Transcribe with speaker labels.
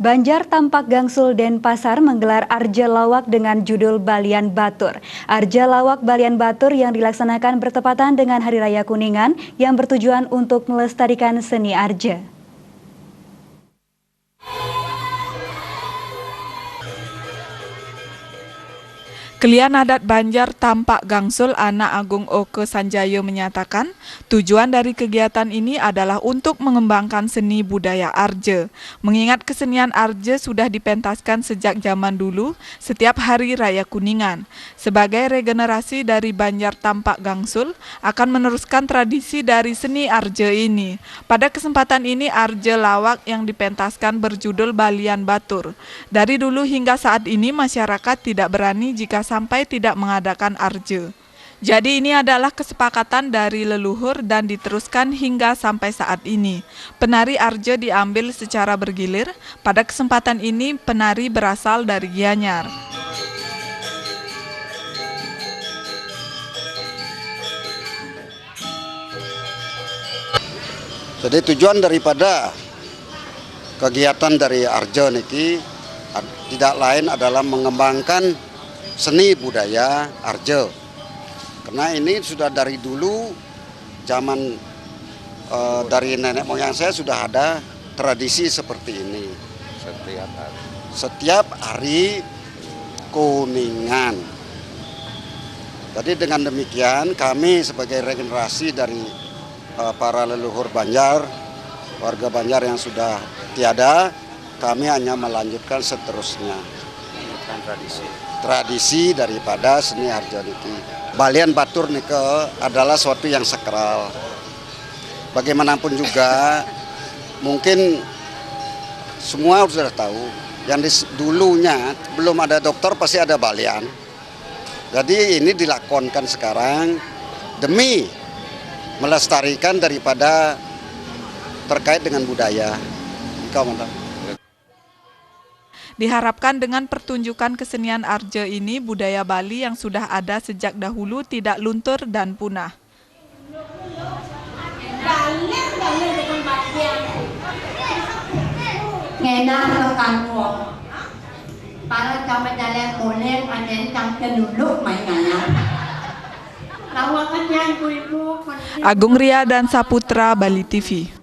Speaker 1: Banjar Tampak Gangsul Denpasar menggelar Arja Lawak dengan judul Balian Batur. Arja Lawak Balian Batur yang dilaksanakan bertepatan dengan Hari Raya Kuningan yang bertujuan untuk melestarikan seni arja.
Speaker 2: Kelian Adat Banjar Tampak Gangsul Anak Agung Oke Sanjayo menyatakan tujuan dari kegiatan ini adalah untuk mengembangkan seni budaya arja. Mengingat kesenian arja sudah dipentaskan sejak zaman dulu setiap hari raya Kuningan. Sebagai regenerasi dari Banjar Tampak Gangsul akan meneruskan tradisi dari seni arja ini. Pada kesempatan ini Arja Lawak yang dipentaskan berjudul Balian Batur. Dari dulu hingga saat ini masyarakat tidak berani jika sampai tidak mengadakan arja. Jadi ini adalah kesepakatan dari leluhur dan diteruskan hingga sampai saat ini. Penari arja diambil secara bergilir. Pada kesempatan ini penari berasal dari Gianyar.
Speaker 3: Jadi tujuan daripada kegiatan dari arja niki tidak lain adalah mengembangkan seni budaya arja. Karena ini sudah dari dulu zaman dari nenek moyang saya sudah ada tradisi seperti ini. Setiap hari Kuningan. Jadi dengan demikian kami sebagai regenerasi dari para leluhur Banjar, warga Banjar yang sudah tiada, kami hanya melanjutkan seterusnya. Tradisi daripada seni arja niki. Balian Batur nike adalah suatu yang sakral. Bagaimanapun juga mungkin semua sudah tahu yang dulunya belum ada dokter pasti ada balian. Jadi ini dilakonkan sekarang demi melestarikan daripada terkait dengan budaya.
Speaker 2: Diharapkan dengan pertunjukan kesenian arja ini, budaya Bali yang sudah ada sejak dahulu tidak luntur dan punah. Agung Ria dan Saputra, Bali TV.